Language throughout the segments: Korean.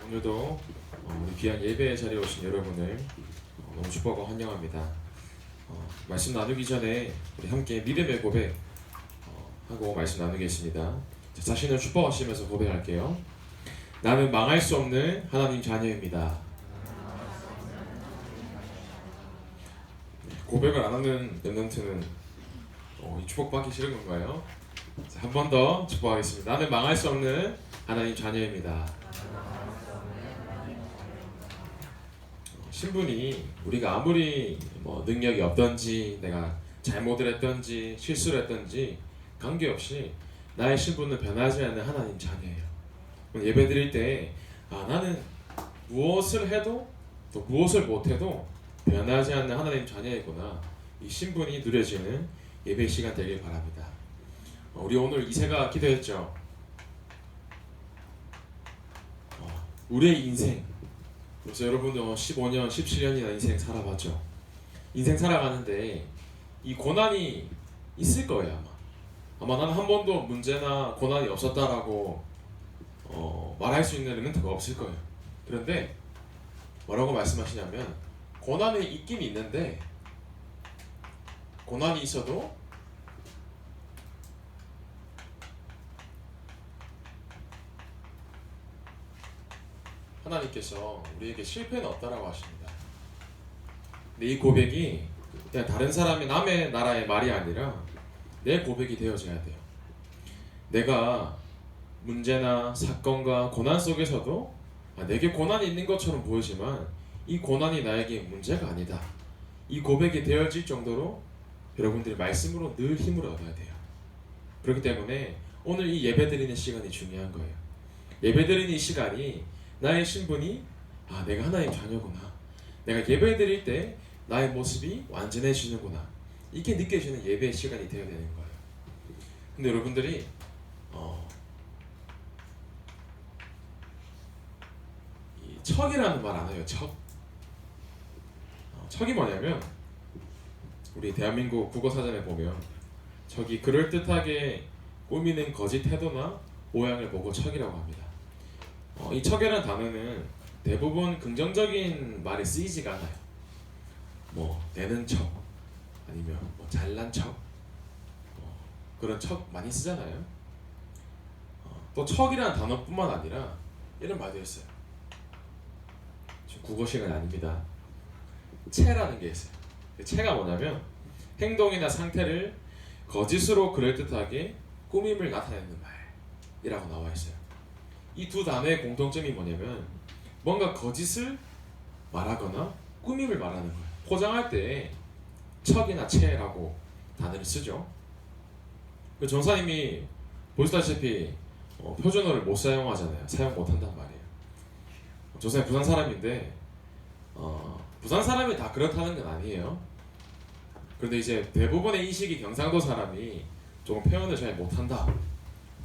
오늘도 우리 귀한 예배의 자리에 오신 여러분을 너무 축복하고 환영합니다. 말씀 나누기 전에 우리 함께 믿음의 고백 하고 말씀 나누겠습니다. 자신을 축복하시면서 고백할게요. 나는 망할 수 없는 하나님 자녀입니다. 고백을 안 하는 랩런트는 이 축복받기 싫은 건가요? 한 번 더 축복하겠습니다. 나는 망할 수 없는 하나님 자녀입니다. 신분이 우리가 아무리 능력이 없던지 내가 잘못을 했던지 실수를 했던지 관계없이 나의 신분은 변하지 않는 하나님 자녀예요. 예배 드릴 때 나는 무엇을 해도 또 무엇을 못해도 변하지 않는 하나님 자녀이구나, 이 신분이 누려지는 예배 시간 되길 바랍니다. 우리 오늘 이세가 기도했죠. 우리의 인생, 그래서 여러분도 15년, 17년이나 인생 살아봤죠. 인생 살아가는데 이 고난이 있을 거예요. 아마 나는 한 번도 문제나 고난이 없었다라고 말할 수 있는 멘트가 없을 거예요. 그런데 뭐라고 말씀하시냐면, 고난이 있긴 있는데 고난이 있어도 하나님께서 우리에게 실패는 없다라고 하십니다. 근데 이 고백이 그냥 다른 사람이 남의 나라의 말이 아니라 내 고백이 되어져야 돼요. 내가 문제나 사건과 고난 속에서도 내게 고난이 있는 것처럼 보이지만 이 고난이 나에게 문제가 아니다, 이 고백이 되어질 정도로 여러분들이 말씀으로 늘 힘을 얻어야 돼요. 그렇기 때문에 오늘 이 예배드리는 시간이 중요한 거예요. 예배드리는 이 시간이 나의 신분이 내가 하나님 자녀구나, 내가 예배드릴 때 나의 모습이 완전해지는구나, 이게 느껴지는 예배의 시간이 되어야 되는 거예요. 근데 여러분들이 이 척이라는 말 안 해요. 척이 뭐냐면, 우리 대한민국 국어사전에 보면 척이 그럴듯하게 꾸미는 거짓 태도나 모양을 보고 척이라고 합니다. 이 척이라는 단어는 대부분 긍정적인 말이 쓰이지가 않아요. 되는 척, 아니면 잘난 척, 그런 척 많이 쓰잖아요. 또 척이라는 단어뿐만 아니라 이런 말도 있어요. 지금 국어 시간이 아닙니다. 체라는 게 있어요. 체가 뭐냐면 행동이나 상태를 거짓으로 그럴듯하게 꾸밈을 나타내는 말이라고 나와 있어요. 이 두 단어의 공통점이 뭐냐면 뭔가 거짓을 말하거나 꾸밈을 말하는 거예요. 포장할 때 척이나 체라고 단어를 쓰죠. 전사님이 보시다시피 표준어를 못 사용하잖아요. 사용 못한단 말이에요. 전사님 부산 사람인데 부산 사람이 다 그렇다는 건 아니에요. 그런데 이제 대부분의 인식이 경상도 사람이 조금 표현을 잘 못한다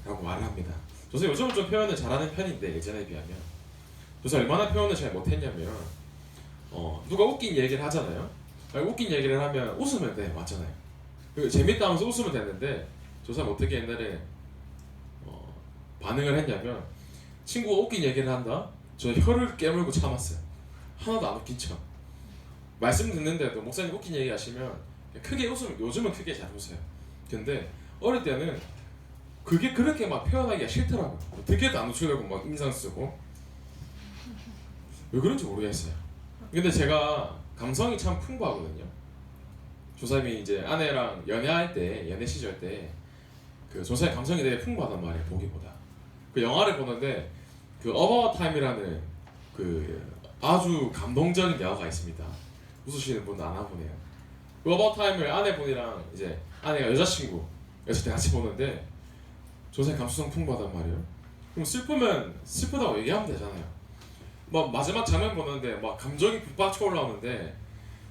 라고 말을 합니다. 저는 요즘은 좀 표현을 잘하는 편인데 예전에 비하면, 저는 얼마나 표현을 잘 못했냐면 누가 웃긴 얘기를 하잖아요. 웃긴 얘기를 하면 웃으면 돼, 맞잖아요. 재밌다 하면서 웃으면 됐는데 저 사람 어떻게 옛날에 반응을 했냐면, 친구가 웃긴 얘기를 한다? 저 혀를 깨물고 참았어요. 하나도 안 웃긴 척. 말씀 듣는데도 목사님 웃긴 얘기 하시면 크게 웃으면, 요즘은 크게 잘 웃어요. 근데 어릴 때는 그게 그렇게 막 표현하기가 싫더라고요. 어떻게도 안 웃으려고 막 인상 쓰고, 왜 그런지 모르겠어요. 근데 제가 감성이 참 풍부하거든요. 조사님이 이제 아내랑 연애할 때, 연애 시절 때 그 조사님 감성이 되게 풍부하단 말이에요. 보기보다 그 영화를 보는데 그 어바웃 타임이라는 그 아주 감동적인 영화가 있습니다. 웃으시는 분은 아나 보네요. 그 어바웃 타임을 아내분이랑, 이제 아내가 여자친구 여자 때 같이 보는데 조사님 감수성 풍부하단 말이에요. 그럼 슬프면 슬프다고 얘기하면 되잖아요. 막 마지막 장면 보는데 막 감정이 북받쳐 올라오는데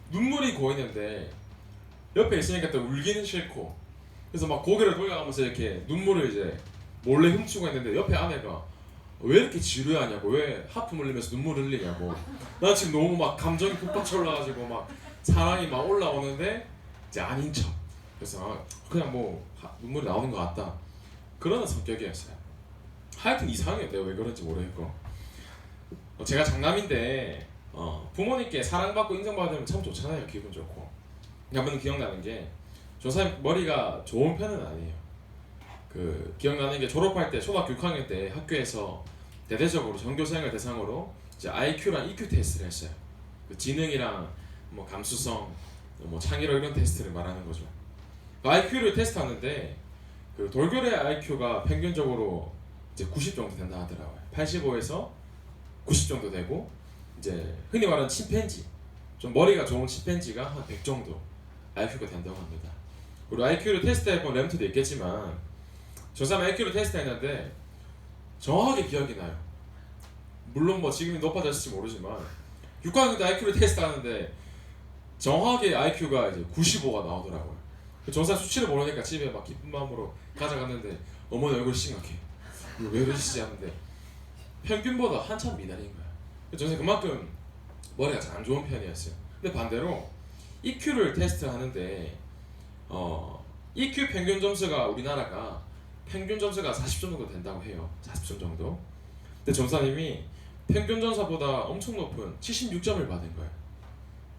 눈물이 고이는데 옆에 있으니까 또 울기는 싫고, 그래서 막 고개를 돌려가면서 이렇게 눈물을 이제 몰래 훔치고 있는데 옆에 아내가 왜 이렇게 지루하냐고, 왜 하품 흘리면서 눈물을 흘리냐고, 난 지금 너무 막 감정이 북받쳐 올라가지고 막 사랑이 막 올라오는데 이제 아닌 척, 그래서 그냥 눈물이 나오는 것 같다, 그런 성격이었어요. 하여튼 이상해요. 내가 왜 그런지 모르겠고. 제가 장남인데 부모님께 사랑받고 인정받으면 참 좋잖아요. 기분 좋고. 한번 기억나는 게 조사님 머리가 좋은 편은 아니에요. 그 기억나는 게 졸업할 때 초등학교 6학년 때 학교에서 대대적으로 전교생을 대상으로 이제 IQ랑 EQ 테스트를 했어요. 그 지능이랑 뭐 감수성, 뭐 창의력 이런 테스트를 말하는 거죠. 그 IQ를 테스트하는데 그 돌고래 IQ가 평균적으로 이제 90 정도 된다 하더라고요. 85에서 90 정도 되고 이제 흔히 말하는 침팬지, 좀 머리가 좋은 침팬지가 한 100 정도 IQ가 된다고 합니다. 그리고 IQ를 테스트해본 램트도 있겠지만 저 사람 IQ를 테스트했는데 정확하게 기억이 나요. 물론 뭐 지금이 높아졌을지 모르지만 6학년 때 IQ를 테스트하는데 정확하게 IQ가 이제 95가 나오더라고요. 저 사람 수치를 모르니까 집에 막 기쁜 마음으로 가져갔는데 어머니 얼굴이 심각해. 왜 그러시지 하는데 평균보다 한참 미달인 거야. 저는 그만큼 머리가 잘 안 좋은 편이었어요. 근데 반대로 EQ를 테스트하는데 EQ 평균 점수가 우리나라가 평균 점수가 40점 정도 된다고 해요. 40점 정도. 근데 전사님이 평균 점수보다 엄청 높은 76점을 받은 거예요.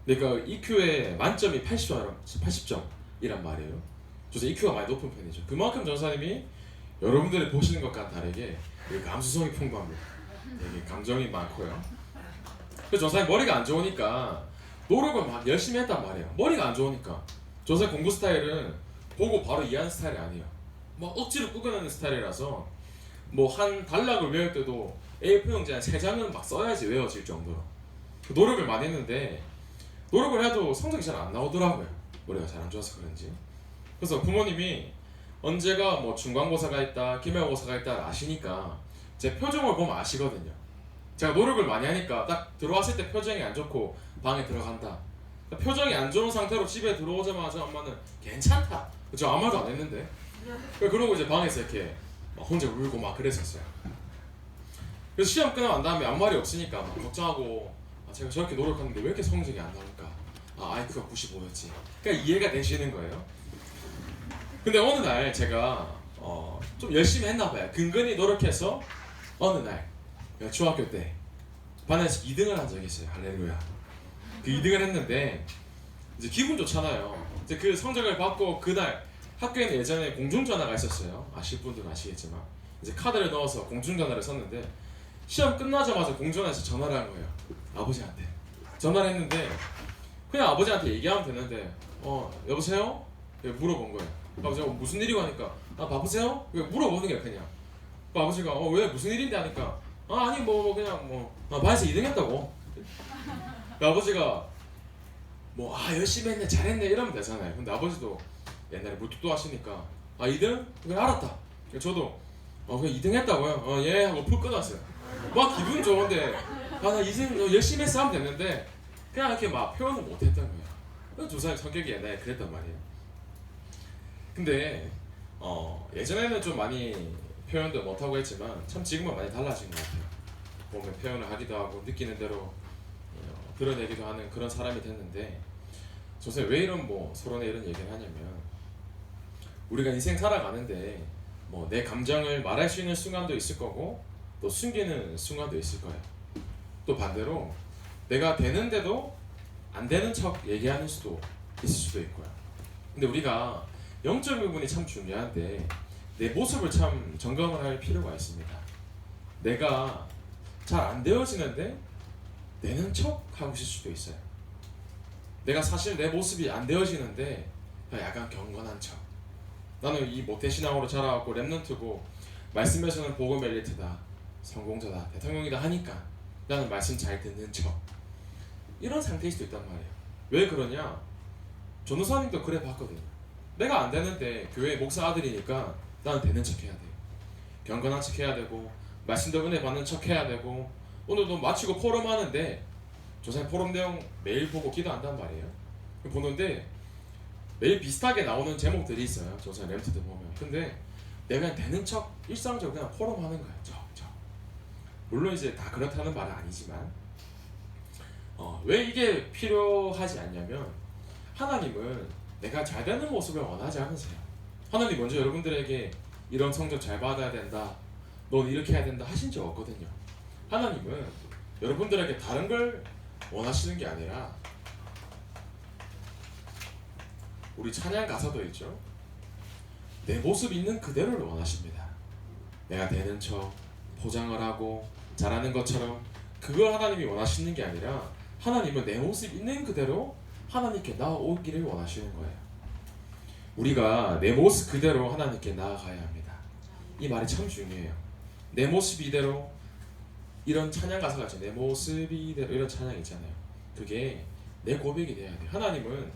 그러니까 EQ의 만점이 80점이란 말이에요. 그래서 EQ가 많이 높은 편이죠. 그만큼 전사님이 여러분들이 보시는 것과는 다르게 감수성이 풍부합니다. 되게 감정이 많고요. 그래서 전사님 머리가 안 좋으니까 노력을 막 열심히 했단 말이에요. 머리가 안 좋으니까. 전사님 공부 스타일은 보고 바로 이해하는 스타일이 아니에요. 막 억지로 꾸겨내는 스타일이라서 뭐 한 단락을 외울 때도 A4 용지 한 3장은 막 써야지 외워질 정도로 노력을 많이 했는데 노력을 해도 성적이 잘 안 나오더라고요. 머리가 잘 안 좋아서 그런지. 그래서 부모님이 언제가 뭐 중간고사가 있다, 기말고사가 있다 아시니까 제 표정을 보면 아시거든요. 제가 노력을 많이 하니까 딱 들어왔을 때 표정이 안 좋고 방에 들어간다. 표정이 안 좋은 상태로 집에 들어오자마자 엄마는 괜찮다. 저 아무 말도 안 했는데. 그러고 이제 방에서 이렇게 막 혼자 울고 막 그랬었어요. 그래서 시험 끝나고 난 다음에 아무 말이 없으니까 막 걱정하고 제가 저렇게 노력하는데 왜 이렇게 성적이 안 나올까? IQ가 95였지. 그러니까 이해가 되시는 거예요. 근데 어느 날 제가 좀 열심히 했나 봐요. 근근히 노력해서 어느 날 중학교 때 반에서 2등을 한 적이 있어요. 할렐루야. 그 2등을 했는데 이제 기분 좋잖아요. 이제 그 성적을 받고 그날 학교에는 예전에 공중전화가 있었어요. 아실 분들은 아시겠지만 이제 카드를 넣어서 공중전화를 썼는데 시험 끝나자마자 공중전화에서 전화를 한 거예요. 아버지한테 전화를 했는데 그냥 아버지한테 얘기하면 되는데 여보세요? 물어본 거예요. 아버지가 무슨 일이고 하니까 바쁘세요? 물어보는 거예요. 그냥 아버지가 왜 무슨 일인데 하니까 아니 뭐 그냥 반에서 2등 했다고. 아버지가 열심히 했네 잘했네 이러면 되잖아요. 근데 아버지도 옛날에 물뚝도 하시니까 2등? 그래 알았다. 저도 그냥 2등 했다고요? 예 하고 푹 끊었어요. 막 기분 좋은데 나 2등 열심히 했어 하면 됐는데 그냥 이렇게 막 표현을 못 했던 거예요. 조사님 성격이 옛날에 그랬단 말이에요. 근데 예전에는 좀 많이 표현도 못하고 했지만 참 지금은 많이 달라진 것 같아요. 보면 표현을 하기도 하고 느끼는 대로 드러내기도 하는 그런 사람이 됐는데 조사님 왜 이런 서론에 이런 얘기를 하냐면 우리가 인생 살아가는데 내 감정을 말할 수 있는 순간도 있을 거고 또 숨기는 순간도 있을 거예요. 또 반대로 내가 되는데도 안 되는 척 얘기하는 수도 있을 수도 있고요. 근데 우리가 영적 부분이 참 중요한데 내 모습을 참 점검을 할 필요가 있습니다. 내가 잘 안 되어지는데 되는 척 하고 있을 수도 있어요. 내가 사실 내 모습이 안 되어지는데 약간 경건한 척. 나는 이 모태신앙으로 자라왔고 랩런트고 말씀에서는 복음 엘리트다, 성공자다, 대통령이다 하니까 나는 말씀 잘 듣는 척. 이런 상태일 수도 있단 말이에요. 왜 그러냐? 전도사님도 그래 봤거든요. 내가 안 되는데 교회 목사 아들이니까 나는 되는 척 해야 돼. 경건한 척 해야 되고 말씀도 은혜 받는 척 해야 되고 오늘도 마치고 포럼 하는데 조사님 포럼 내용 매일 보고 기도한단 말이에요. 보는데 매일 비슷하게 나오는 제목들이 있어요. 조사님 램트도 보면. 근데 내가 그냥 되는 척 일상적으로 그냥 포럼 하는 거야. 척. 물론 이제 다 그렇다는 말은 아니지만 왜 이게 필요하지 않냐면 하나님은 내가 잘 되는 모습을 원하지 않으세요. 하나님 먼저 여러분들에게 이런 성적 잘 받아야 된다, 넌 이렇게 해야 된다 하신 적 없거든요. 하나님은 여러분들에게 다른 걸 원하시는 게 아니라 우리 찬양 가사도 있죠. 내 모습 있는 그대로를 원하십니다. 내가 되는 척 포장을 하고 잘하는 것처럼 그걸 하나님이 원하시는 게 아니라 하나님은 내 모습 있는 그대로 하나님께 나아오기를 원하시는 거예요. 우리가 내 모습 그대로 하나님께 나아가야 합니다. 이 말이 참 중요해요. 내 모습 이대로, 이런 찬양 가사가 있죠. 내 모습 이대로, 이런 찬양 있잖아요. 그게 내 고백이 돼야 돼요. 하나님은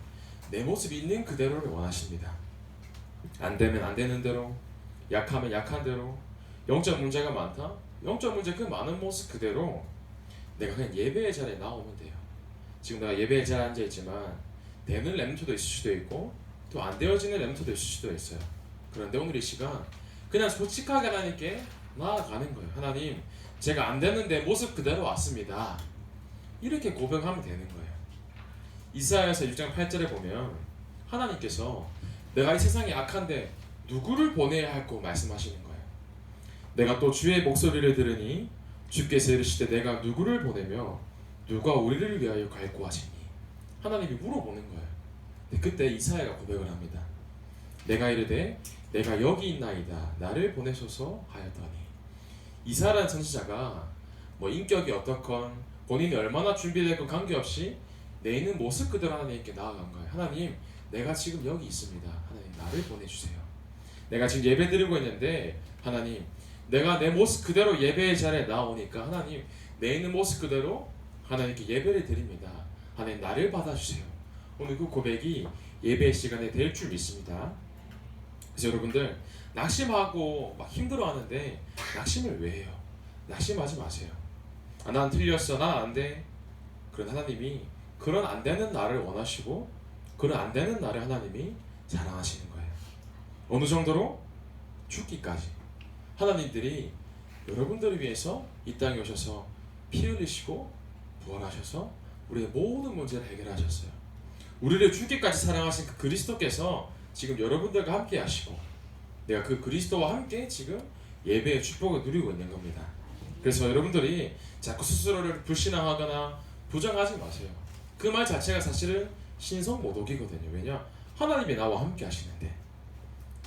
내 모습 있는 그대로를 원하십니다. 안 되면 안 되는 대로, 약하면 약한 대로, 영적 문제가 많다? 영적 문제 그 많은 모습 그대로 내가 그냥 예배의 자리에 나오면 돼요. 지금 내가 예배의 자리에 앉아있지만 되는 렘토도 있을 수도 있고 또 안 되어지는 렘토도 있을 수도 있어요. 그런데 오늘 이 시간 그냥 솔직하게 하나님께 나아가는 거예요. 하나님, 제가 안 되는데 모습 그대로 왔습니다. 이렇게 고백하면 되는 거예요. 이사야서 6장 8절에 보면 하나님께서 내가 이 세상에 악한데 누구를 보내야 할고 말씀하시는 거예요. 내가 또 주의 목소리를 들으니 주께서 이르시되 내가 누구를 보내며 누가 우리를 위하여 갈고 하시니. 하나님이 물어보는 거예요. 근데 그때 이사야가 고백을 합니다. 내가 이르되 내가 여기 있나이다 나를 보내소서 하였더니. 이사야라는 선지자가 뭐 인격이 어떻건 본인이 얼마나 준비됐건 관계없이 내 있는 모습 그대로 하나님께 나아간 거예요. 하나님, 내가 지금 여기 있습니다. 하나님, 나를 보내주세요. 내가 지금 예배 드리고 있는데 하나님, 내가 내 모습 그대로 예배의 자리에 나오니까 하나님, 내 있는 모습 그대로 하나님께 예배를 드립니다. 하나님, 나를 받아주세요. 오늘 그 고백이 예배 시간에 될 줄 믿습니다. 그래서 여러분들 낙심하고 막 힘들어하는데 낙심을 왜 해요? 낙심하지 마세요. 아, 난 틀렸어, 난 안 돼. 그런 하나님이 그런 안 되는 나를 원하시고 그런 안 되는 나를 하나님이 사랑하시는 거예요. 어느 정도로? 죽기까지. 하나님들이 여러분들을 위해서 이 땅에 오셔서 피 흘리시고 부활하셔서 우리의 모든 문제를 해결하셨어요. 우리를 죽기까지 사랑하신 그 그리스도께서 지금 여러분들과 함께 하시고 내가 그 그리스도와 함께 지금 예배의 축복을 누리고 있는 겁니다. 그래서 여러분들이 자꾸 스스로를 불신앙하거나 부정하지 마세요. 그 말 자체가 사실은 신성모독이거든요. 왜냐? 하나님이 나와 함께 하시는데.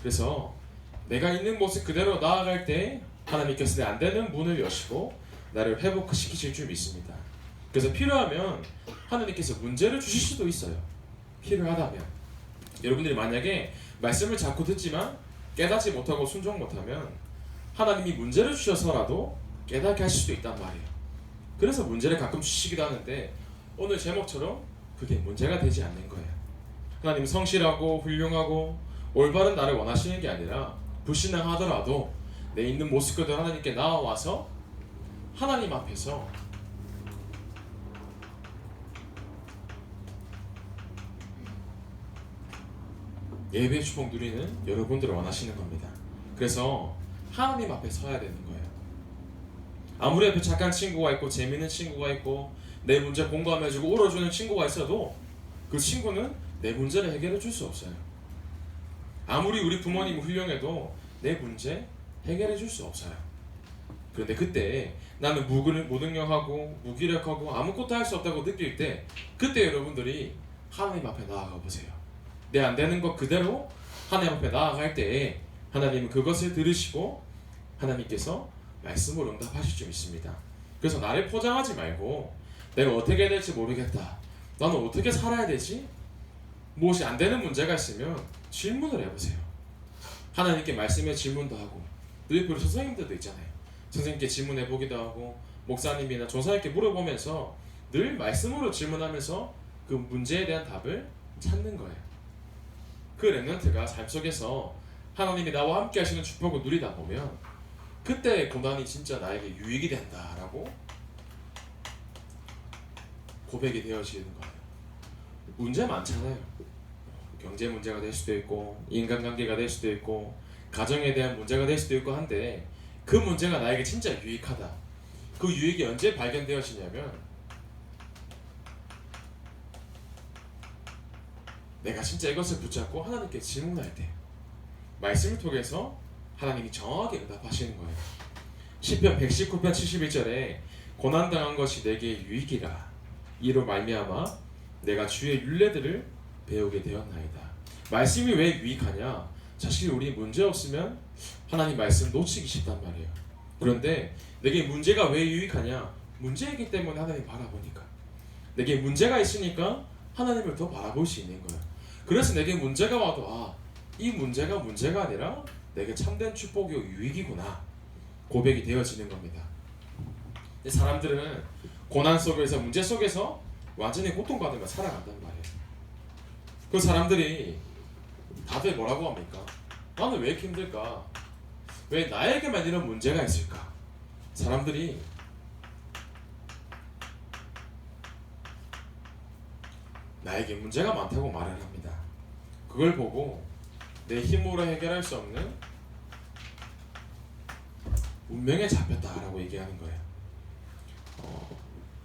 그래서 내가 있는 모습 그대로 나아갈 때 하나님께서 내 안 되는 문을 여시고 나를 회복시키실 줄 믿습니다. 그래서 필요하면 하나님께서 문제를 주실 수도 있어요. 필요하다면. 여러분들이 만약에 말씀을 자꾸 듣지만 깨닫지 못하고 순종 못하면 하나님이 문제를 주셔서라도 깨닫게 하실 수도 있단 말이에요. 그래서 문제를 가끔 주시기도 하는데 오늘 제목처럼 그게 문제가 되지 않는 거예요. 하나님은 성실하고 훌륭하고 올바른 나를 원하시는 게 아니라 불신앙하더라도 내 있는 모습 그대로 하나님께 나아와서 하나님 앞에서 예배의 축복 누리는 여러분들을 원하시는 겁니다. 그래서 하나님 앞에 서야 되는 거예요. 아무리 옆에 착한 친구가 있고 재밌는 친구가 있고 내 문제 공감해주고 울어주는 친구가 있어도 그 친구는 내 문제를 해결해 줄 수 없어요. 아무리 우리 부모님이 훌륭해도 내 문제 해결해 줄 수 없어요. 그런데 그때 나는 무능력하고 무기력하고 아무것도 할 수 없다고 느낄 때 그때 여러분들이 하나님 앞에 나아가 보세요. 내 안 되는 것 그대로 하나님 앞에 나아갈 때 하나님은 그것을 들으시고 하나님께서 말씀으로 응답하실 줄 믿습니다. 그래서 나를 포장하지 말고 내가 어떻게 해야 될지 모르겠다. 나는 어떻게 살아야 되지? 무엇이 안 되는 문제가 있으면 질문을 해보세요. 하나님께 말씀에 질문도 하고 늘 그리고 선생님들도 있잖아요. 선생님께 질문해보기도 하고 목사님이나 조사님께 물어보면서 늘 말씀으로 질문하면서 그 문제에 대한 답을 찾는 거예요. 그 렘넌트가 삶 속에서 하나님이 나와 함께 하시는 축복을 누리다 보면 그때 고난이 진짜 나에게 유익이 된다라고 고백이 되어지는 거예요. 문제 많잖아요. 경제 문제가 될 수도 있고 인간관계가 될 수도 있고 가정에 대한 문제가 될 수도 있고 한데 그 문제가 나에게 진짜 유익하다. 그 유익이 언제 발견되어지냐면 내가 진짜 이것을 붙잡고 하나님께 질문할 때 말씀을 통해서 하나님이 정확하게 응답하시는 거예요. 시편 119편 71절에 고난당한 것이 내게 유익이라. 이로 말미암아 내가 주의 율례들을 배우게 되었나이다. 말씀이 왜 유익하냐? 사실 우리 문제 없으면 하나님 말씀 놓치기 쉽단 말이에요. 그런데 내게 문제가 왜 유익하냐? 문제이기 때문에 하나님 바라보니까. 내게 문제가 있으니까 하나님을 더 바라볼 수 있는 거예요. 그래서 내게 문제가 와도 이 문제가 문제가 아니라 내게 참된 축복이고 유익이구나 고백이 되어지는 겁니다. 근데 사람들은 고난 속에서 문제 속에서 완전히 고통받으며 살아간단 말이에요. 그 사람들이 다들 뭐라고 합니까? 나는 왜 이렇게 힘들까? 왜 나에게만 이런 문제가 있을까? 사람들이 나에게 문제가 많다고 말을 합니다. 그걸 보고 내 힘으로 해결할 수 없는 운명에 잡혔다라고 얘기하는 거예요.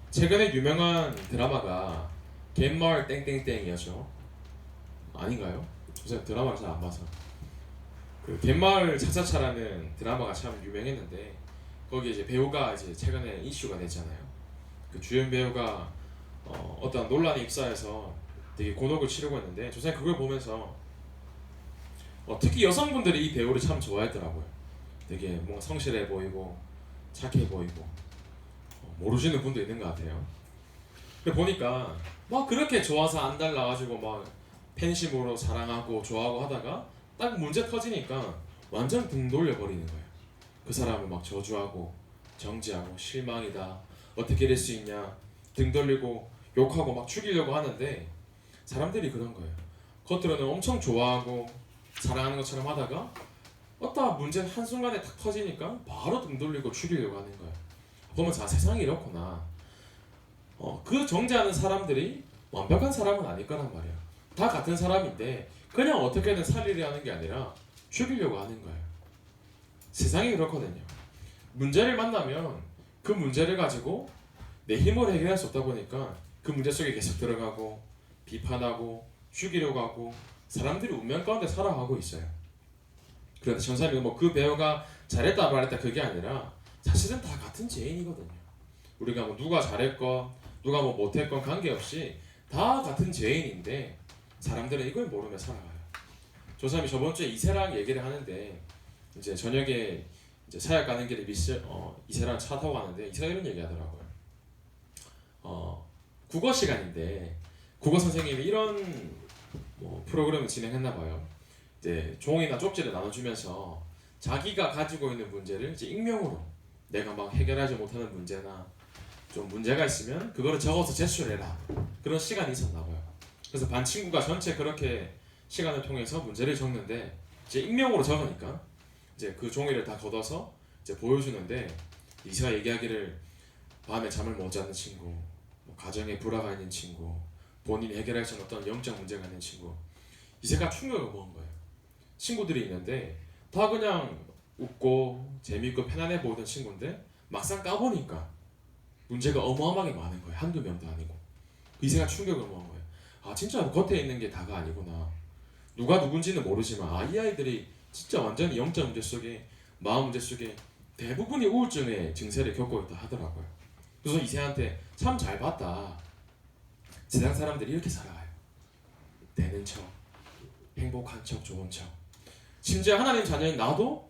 최근에 유명한 드라마가 갯마을 땡땡땡이었죠. 아닌가요? 제가 드라마를 잘 안 봐서. 그 갯마을 차차차라는 드라마가 참 유명했는데 거기 이제 배우가 이제 최근에 이슈가 됐잖아요. 그 주연 배우가 어떤 논란에 입사해서 되게 곤혹을 치르고 있는데 저는 그걸 보면서 특히 여성분들이 이 배우를 참 좋아했더라고요. 되게 뭔가 성실해 보이고 착해 보이고 모르시는 분도 있는 것 같아요. 근데 보니까 막 그렇게 좋아서 안 달라가지고 막 팬심으로 사랑하고 좋아하고 하다가 딱 문제 터지니까 완전 등 돌려버리는 거예요. 그 사람을 막 저주하고 정지하고 실망이다 어떻게 이럴 수 있냐 등 돌리고 욕하고 막 죽이려고 하는데 사람들이 그런 거예요. 겉으로는 엄청 좋아하고 사랑하는 것처럼 하다가 어따 문제 한순간에 탁 터지니까 바로 등 돌리고 죽이려고 하는 거예요. 보면서 세상이 이렇구나. 그 정죄하는 사람들이 완벽한 사람은 아닐 거란 말이에요. 다 같은 사람인데 그냥 어떻게든 살리려 하는 게 아니라 죽이려고 하는 거예요. 세상이 그렇거든요. 문제를 만나면 그 문제를 가지고 내 힘으로 해결할 수 없다 보니까 그 문제 속에 계속 들어가고 비판하고 죽이려고 하고 사람들이 운명 가운데 살아가고 있어요. 그런데 전사님은 뭐 그 배우가 잘했다 말했다 그게 아니라 사실은 다 같은 죄인이거든요. 우리가 뭐 누가 잘했건 누가 뭐 못했건 관계없이 다 같은 죄인인데 사람들은 이걸 모르며 살아가요. 조사님이 저번 주에 이세랑 얘기를 하는데 이제 저녁에 이제 사역 가는 길에 이세랑 차 타고 가는데 이세가 이런 얘기하더라고요. 국어 시간인데 국어 선생님이 이런 뭐 프로그램을 진행했나 봐요. 이제 종이나 쪽지를 나눠주면서 자기가 가지고 있는 문제를 이제 익명으로 내가 막 해결하지 못하는 문제나 좀 문제가 있으면 그거를 적어서 제출해라 그런 시간이 있었나 봐요. 그래서 반 친구가 전체 그렇게 시간을 통해서 문제를 적는데 이제 익명으로 적으니까 이제 그 종이를 다 걷어서 이제 보여주는데 이세가 얘기하기를 밤에 잠을 못 자는 친구, 뭐 가정에 불화가 있는 친구, 본인이 해결할 수 없는 어떤 영적 문제가 있는 친구 이세가 충격을 먹은 거예요. 친구들이 있는데 다 그냥 웃고 재미있고 편안해 보이던 친구인데 막상 까보니까 문제가 어마어마하게 많은 거예요. 한두 명도 아니고. 이세가 충격을 먹은 거예요. 진짜 겉에 있는 게 다가 아니구나. 누가 누군지는 모르지만 이 아이들이 진짜 완전히 영적 문제 속에 마음 문제 속에 대부분이 우울증의 증세를 겪고 있다 하더라고요. 그래서 이세한테 참 잘 봤다. 세상 사람들이 이렇게 살아가요. 되는 척, 행복한 척, 좋은 척. 심지어 하나님 자녀인 나도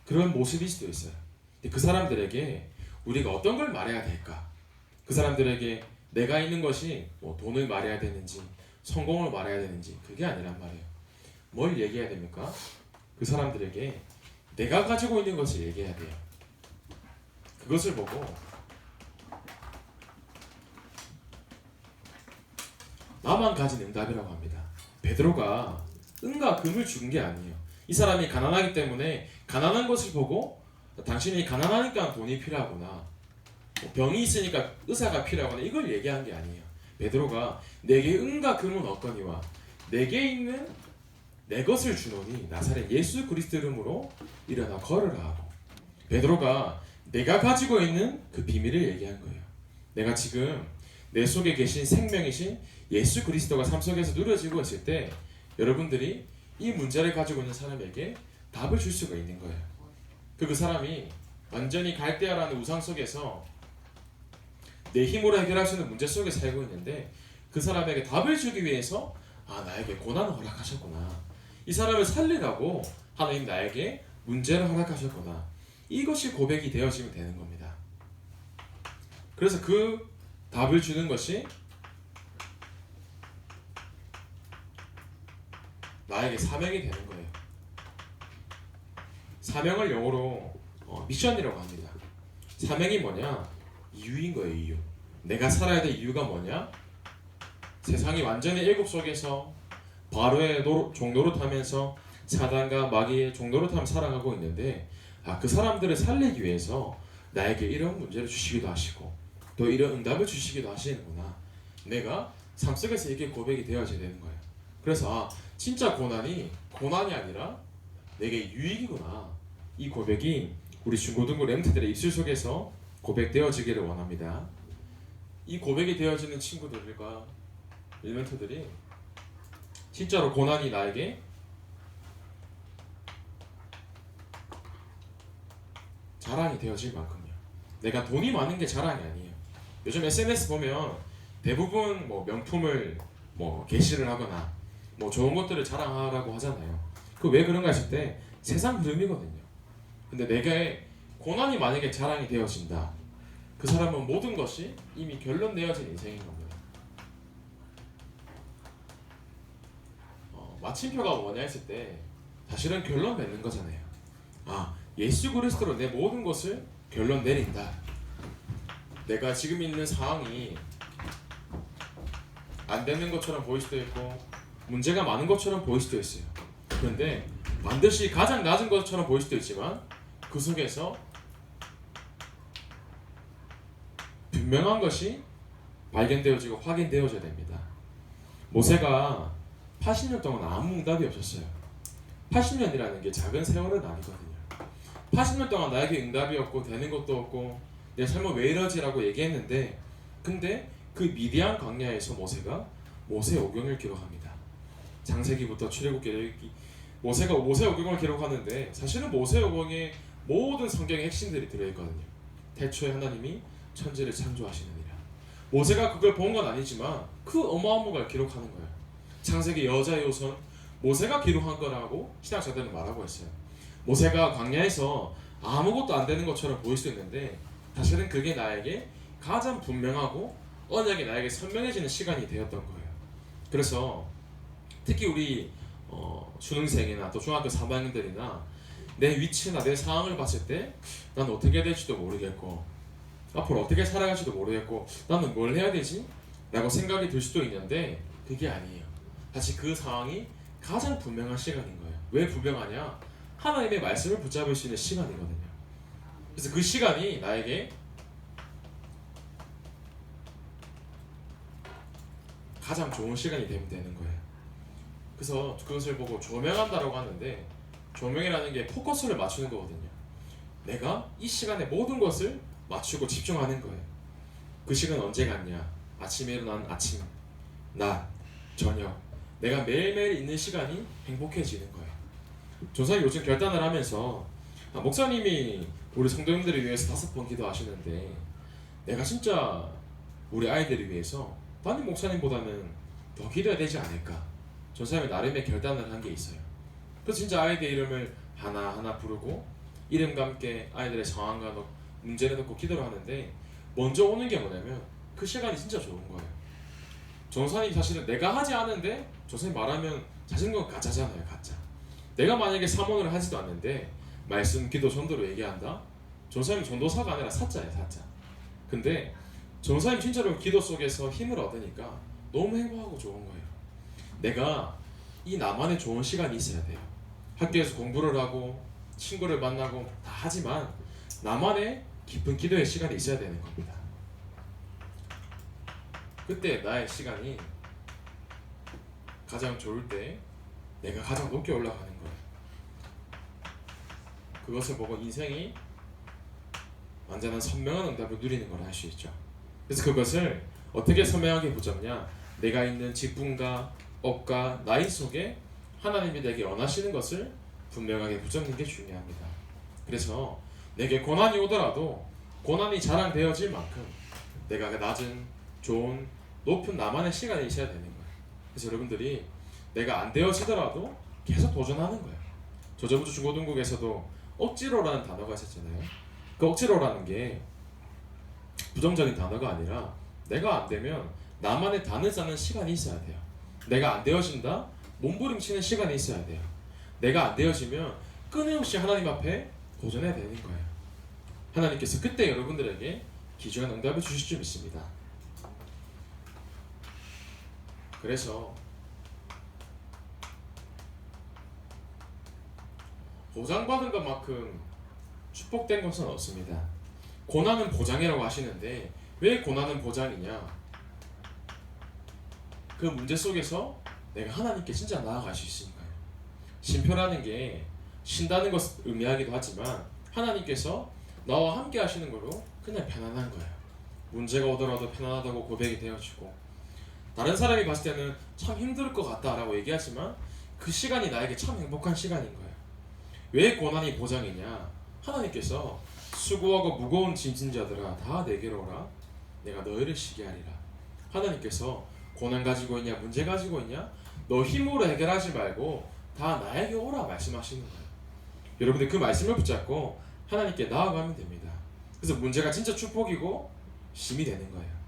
그런 모습일 수도 있어요. 근데 그 사람들에게 우리가 어떤 걸 말해야 될까? 그 사람들에게 내가 있는 것이 뭐 돈을 말해야 되는지 성공을 말해야 되는지 그게 아니란 말이에요. 뭘 얘기해야 됩니까? 그 사람들에게 내가 가지고 있는 것을 얘기해야 돼요. 그것을 보고 나만 가진 응답이라고 합니다. 베드로가 은과 금을 준 게 아니에요. 이 사람이 가난하기 때문에 가난한 것을 보고 당신이 가난하니까 돈이 필요하구나, 병이 있으니까 의사가 필요하구나 이걸 얘기한 게 아니에요. 베드로가 내게 은과 금은 없거니와 내게 있는 내 것을 주노니 나사렛 예수 그리스도 이름으로 일어나 걸으라 하고 베드로가 내가 가지고 있는 그 비밀을 얘기한 거예요. 내가 지금 내 속에 계신 생명이신 예수 그리스도가 삶 속에서 누려지고 있을 때 여러분들이 이 문제를 가지고 있는 사람에게 답을 줄 수가 있는 거예요. 그 사람이 완전히 갈대아라는 우상 속에서 내 힘으로 해결할 수 있는 문제 속에 살고 있는데 그 사람에게 답을 주기 위해서 나에게 고난을 허락하셨구나. 이 사람을 살리라고 하나님 나에게 문제를 허락하셨구나. 이것이 고백이 되어지면 되는 겁니다. 그래서 그 답을 주는 것이 나에게 사명이 되는 거예요. 사명을 영어로 미션이라고 합니다. 사명이 뭐냐? 이유인 거예요. 이유. 내가 살아야 될 이유가 뭐냐? 세상이 완전히 일곱 속에서 바로의 종노릇하면서 사단과 마귀의 종노릇하며 살아가고 있는데 그 사람들을 살리기 위해서 나에게 이런 문제를 주시기도 하시고 또 이런 응답을 주시기도 하시는구나. 내가 삶 속에서 이게 고백이 되어져야 되는 거예요. 그래서 진짜 고난이 아니라 내게 유익이구나. 이 고백이 우리 중고등부 렘트들의 입술 속에서 고백되어지기를 원합니다. 이 고백이 되어지는 친구들과 멘토들이 진짜로 고난이 나에게 자랑이 되어질 만큼이요. 내가 돈이 많은 게 자랑이 아니에요. 요즘 SNS 보면 대부분 명품을 게시를 하거나 좋은 것들을 자랑하라고 하잖아요. 그 왜 그런가 했을 때 세상 흐름이거든요. 근데 내게 고난이 만약에 자랑이 되어진다. 그 사람은 모든 것이 이미 결론 내어진 인생인 겁니다. 마침표가 뭐냐 했을 때 사실은 결론 맺는 거잖아요. 예수 그리스도로 내 모든 것을 결론 내린다. 내가 지금 있는 상황이 안 되는 것처럼 보일 수도 있고 문제가 많은 것처럼 보일 수도 있어요. 그런데 반드시 가장 낮은 것처럼 보일 수도 있지만 그 속에서 분명한 것이 발견되어지고 확인되어져야 됩니다. 모세가 80년 동안 아무 응답이 없었어요. 80년이라는 게 작은 세월은 아니거든요. 80년 동안 나에게 응답이 없고 되는 것도 없고 내 삶은 왜 이러지라고 얘기했는데 근데 그 미디안 광야에서 모세가 모세오경을 기록합니다. 창세기부터 출애굽기 모세가 모세오경을 기록하는데 사실은 모세오경에 모든 성경의 핵심들이 들어있거든요. 태초에 하나님이 천지를 창조하시느니라. 모세가 그걸 본 건 아니지만 그 어마어마한 걸 기록하는 거예요. 창세기 여자의 우선 모세가 기록한 거라고 신학자들은 말하고 있어요. 모세가 광야에서 아무것도 안 되는 것처럼 보일 수 있는데 사실은 그게 나에게 가장 분명하고 언약이 나에게 선명해지는 시간이 되었던 거예요. 그래서 특히 우리 수능생이나 또 중학교 3학년들이나 내 위치나 내 상황을 봤을 때 난 어떻게 될지도 모르겠고 앞으로 어떻게 살아갈지도 모르겠고 나는 뭘 해야 되지? 라고 생각이 들 수도 있는데 그게 아니에요. 사실 그 상황이 가장 분명한 시간인 거예요. 왜 분명하냐? 하나님의 말씀을 붙잡을 수 있는 시간이거든요. 그래서 그 시간이 나에게 가장 좋은 시간이 되면 되는 거예요. 그래서 그것을 보고 조명한다라고 하는데 조명이라는 게 포커스를 맞추는 거거든요. 내가 이 시간에 모든 것을 맞추고 집중하는 거예요. 그 시간 언제 갔냐? 아침에 일어난 아침, 낮, 저녁 내가 매일매일 있는 시간이 행복해지는 거예요. 조사님 요즘 결단을 하면서 목사님이 우리 성도님들을 위해서 5번 기도하시는데 내가 진짜 우리 아이들을 위해서 담임 목사님보다는 더 기도해야 되지 않을까? 조사님이 나름의 결단을 한 게 있어요. 그래서 진짜 아이들 이름을 하나하나 부르고 이름과 함께 아이들의 상황과 문제를 넣고 기도를 하는데 먼저 오는 게 뭐냐면 그 시간이 진짜 좋은 거예요. 전사님 사실은 내가 하지 않은데 조사님 말하면 자신감 가짜잖아요. 가짜. 내가 만약에 사모를 하지도 않는데 말씀, 기도, 전도로 얘기한다? 전사님 전도사가 아니라 사자예요. 사자. 근데 전사님 진짜로 기도 속에서 힘을 얻으니까 너무 행복하고 좋은 거예요. 내가 이 나만의 좋은 시간이 있어야 돼요. 학교에서 공부를 하고 친구를 만나고 다 하지만 나만의 깊은 기도의 시간이 있어야 되는 겁니다. 그때 나의 시간이 가장 좋을 때 내가 가장 높게 올라가는 거예요. 그것을 보고 인생이 완전한 선명한 응답을 누리는 걸 알 수 있죠. 그래서 그것을 어떻게 선명하게 붙잡냐? 내가 있는 직분과 업과 나이 속에 하나님이 내게 원하시는 것을 분명하게 붙잡는 게 중요합니다. 그래서 내게 고난이 오더라도 고난이 자랑되어질 만큼 내가 그 낮은, 좋은, 높은 나만의 시간이 있어야 되는 거예요. 그래서 여러분들이 내가 안 되어지더라도 계속 도전하는 거예요. 저저부주 중고등국에서도 억지로라는 단어가 있었잖아요. 그 억지로라는 게 부정적인 단어가 아니라 내가 안 되면 나만의 단을 쌓는 시간이 있어야 돼요. 내가 안 되어진다? 몸부림치는 시간이 있어야 돼요. 내가 안 되어지면 끊임없이 하나님 앞에 도전해야 되는 거예요. 하나님께서 그때 여러분들에게 귀중한 응답을 주실 줄 믿습니다. 그래서 보장받은 것만큼 축복된 것은 없습니다. 고난은 보장이라고 하시는데 왜 고난은 보장이냐? 그 문제 속에서 내가 하나님께 진짜 나아갈 수 있으니까요. 신표라는 게 신다는 것을 의미하기도 하지만 하나님께서 나와 함께 하시는 거로 그냥 편안한 거예요. 문제가 오더라도 편안하다고 고백이 되어지고, 다른 사람이 봤을 때는 참 힘들 것 같다라고 얘기하지만 그 시간이 나에게 참 행복한 시간인 거예요. 왜 고난이 보장이냐? 하나님께서 수고하고 무거운 짐진 자들아 다 내게로 오라, 내가 너희를 쉬게 하리라. 하나님께서 고난 가지고 있냐, 문제 가지고 있냐, 너 힘으로 해결하지 말고 다 나에게 오라 말씀하시는 거예요. 여러분들 그 말씀을 붙잡고 하나님께 나아가면 됩니다. 그래서 문제가 진짜 축복이고 힘이 되는 거예요.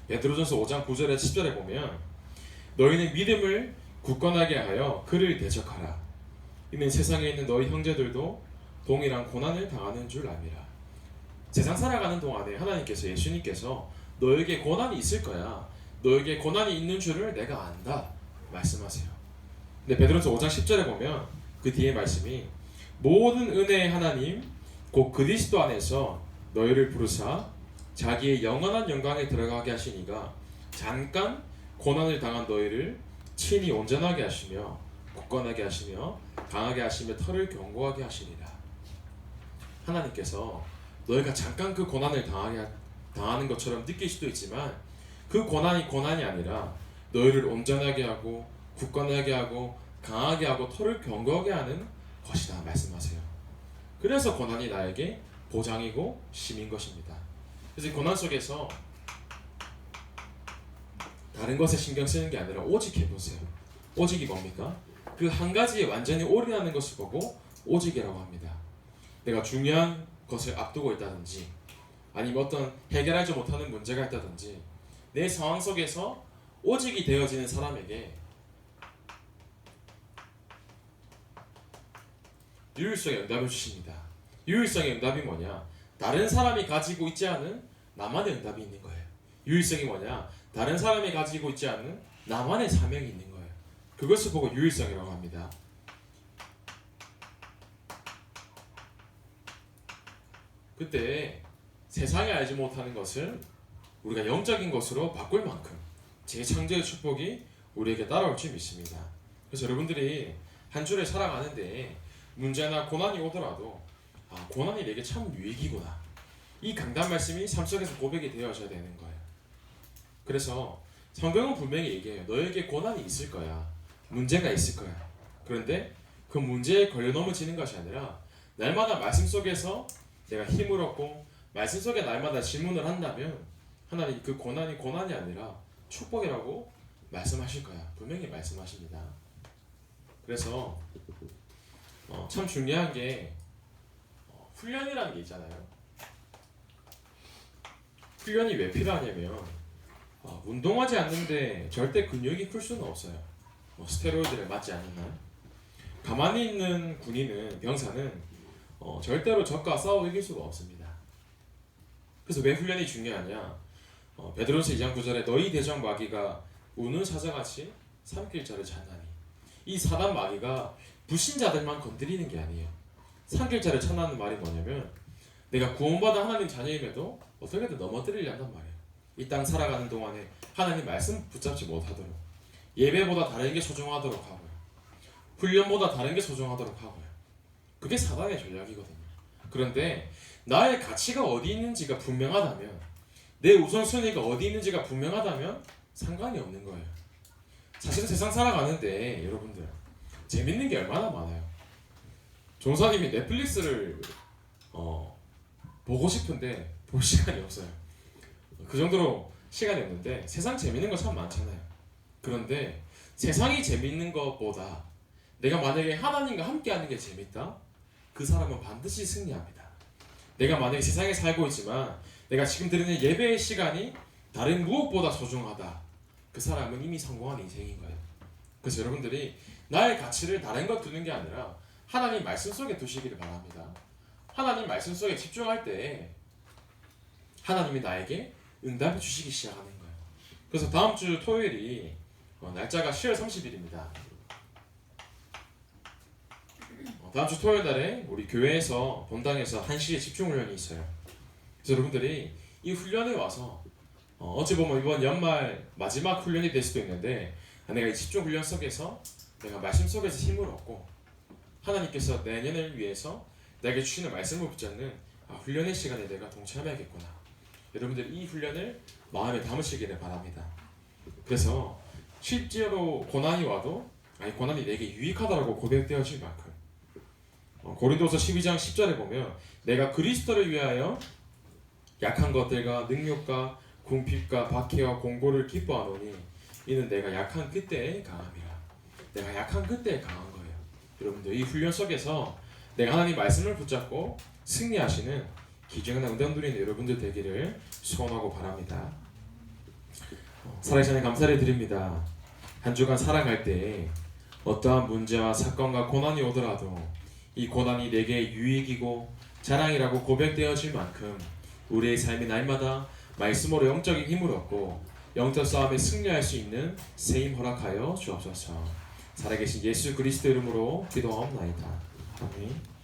베드로전서 5장 9절에 10절에 보면 너희는 믿음을 굳건하게 하여 그를 대적하라. 이는 세상에 있는 너희 형제들도 동일한 고난을 당하는 줄 압니다. 세상 살아가는 동안에 하나님께서, 예수님께서 너에게 고난이 있을 거야, 너에게 고난이 있는 줄을 내가 안다 말씀하세요. 근데 베드로전서 5장 10절에 보면 그 뒤에 말씀이 모든 은혜의 하나님 곧 그리스도 안에서 너희를 부르사 자기의 영원한 영광에 들어가게 하시니가 잠깐 고난을 당한 너희를 친히 온전하게 하시며 굳건하게 하시며 강하게 하시며 털을 견고하게 하시리라. 하나님께서 너희가 잠깐 그 고난을 당하는 것처럼 느낄 수도 있지만 그 고난이 아니라 너희를 온전하게 하고 굳건하게 하고 강하게 하고 털을 견고하게 하는 것이다 말씀하세요. 그래서 고난이 나에게 보장이고 힘인 것입니다. 그래서 고난 속에서 다른 것에 신경 쓰는 게 아니라 오직 해보세요. 오직이 뭡니까? 그 한 가지에 완전히 올인하는 것을 보고 오직이라고 합니다. 내가 중요한 것을 앞두고 있다든지 아니면 어떤 해결하지 못하는 문제가 있다든지 내 상황 속에서 오직이 되어지는 사람에게 유일성의 응답을 주십니다. 유일성의 응답이 뭐냐? 다른 사람이 가지고 있지 않은 나만의 응답이 있는 거예요. 유일성이 뭐냐? 다른 사람이 가지고 있지 않은 나만의 사명이 있는 거예요. 그것을 보고 유일성이라고 합니다. 그때 세상이 알지 못하는 것을 우리가 영적인 것으로 바꿀 만큼 재창조의 축복이 우리에게 따라올 줄 믿습니다. 그래서 여러분들이 한 주를 살아가는데 문제나 고난이 오더라도 고난이 내게 참 유익이구나, 이 강단 말씀이 삶 속에서 고백이 되어져야 되는 거예요. 그래서 성경은 분명히 얘기해요. 너에게 고난이 있을 거야, 문제가 있을 거야. 그런데 그 문제에 걸려 넘어지는 것이 아니라 날마다 말씀 속에서 내가 힘을 얻고 말씀 속에 날마다 질문을 한다면 하나님 그 고난이 아니라 축복이라고 말씀하실 거야. 분명히 말씀하십니다. 그래서 참 중요한 게 훈련이라는 게 있잖아요. 훈련이 왜 필요하냐면 운동하지 않는데 절대 근육이 클 수는 없어요. 스테로이드를 맞지 않는 한. 가만히 있는 군인은, 병사는 절대로 적과 싸워 이길 수가 없습니다. 그래서 왜 훈련이 중요하냐? 베드로서 2장 9절에 너희 대적 마귀가 우는 사자같이 삼킬 자를 찾나니, 이 사단 마귀가 불신자들만 건드리는 게 아니에요. 삼킬 자를 찾나는 말이 뭐냐면 내가 구원받은 하나님 자녀임에도 어떻게든 넘어뜨리려 한단 말이에요. 이 땅 살아가는 동안에 하나님 말씀 붙잡지 못하도록, 예배보다 다른 게 소중하도록 하고요, 훈련보다 다른 게 소중하도록 하고요. 그게 사단의 전략이거든요. 그런데 나의 가치가 어디 있는지가 분명하다면, 내 우선순위가 어디 있는지가 분명하다면 상관이 없는 거예요. 사실은 세상 살아가는데 여러분들 재밌는 게 얼마나 많아요. 종사님이 넷플릭스를 보고 싶은데 볼 시간이 없어요. 그 정도로 시간이 없는데 세상 재밌는 거 참 많잖아요. 그런데 세상이 재밌는 것보다 내가 만약에 하나님과 함께하는 게 재밌다? 그 사람은 반드시 승리합니다. 내가 만약에 세상에 살고 있지만 내가 지금 드리는 예배의 시간이 다른 무엇보다 소중하다. 그 사람은 이미 성공한 인생인 거예요. 그래서 여러분들이 나의 가치를 다른 것 두는 게 아니라 하나님 말씀 속에 두시기를 바랍니다. 하나님 말씀 속에 집중할 때 하나님이 나에게 응답해 주시기 시작하는 거예요. 그래서 다음 주 토요일이 날짜가 10월 30일입니다. 다음 주 토요일 날에 우리 교회에서 본당에서 1시에 집중 훈련이 있어요. 그래서 여러분들이 이 훈련에 와서 어찌 보면 이번 연말 마지막 훈련이 될 수도 있는데 내가 이 집중 훈련 속에서 내가 말씀 속에서 힘을 얻고 하나님께서 내년을 위해서 내게 주시는 말씀을 붙잡는 훈련의 시간에 내가 동참해야겠구나. 여러분들 이 훈련을 마음에 담으시기를 바랍니다. 그래서 실제로 고난이 와도 고난이 내게 유익하다라고 고백되어질 만큼 고린도서 12장 10절에 보면 내가 그리스도를 위하여 약한 것들과 능욕과 궁핍과 박해와 공고를 기뻐하노니 이는 내가 약한 그때에 강함이라. 내가 약한 그때에 강한 거예요. 여러분들 이 훈련 속에서 내가 하나님 말씀을 붙잡고 승리하시는 기중한 응답 누리는 여러분들 되기를 소원하고 바랍니다. 살아계신 하나님 감사를 드립니다. 한 주간 살아갈 때 어떠한 문제와 사건과 고난이 오더라도 이 고난이 내게 유익이고 자랑이라고 고백되어질 만큼 우리의 삶이 날마다 말씀으로 영적인 힘을 얻고 영적 싸움에 승리할 수 있는 새 힘 허락하여 주옵소서. 살아계신 예수 그리스도 이름으로 기도하옵나이다. 아멘.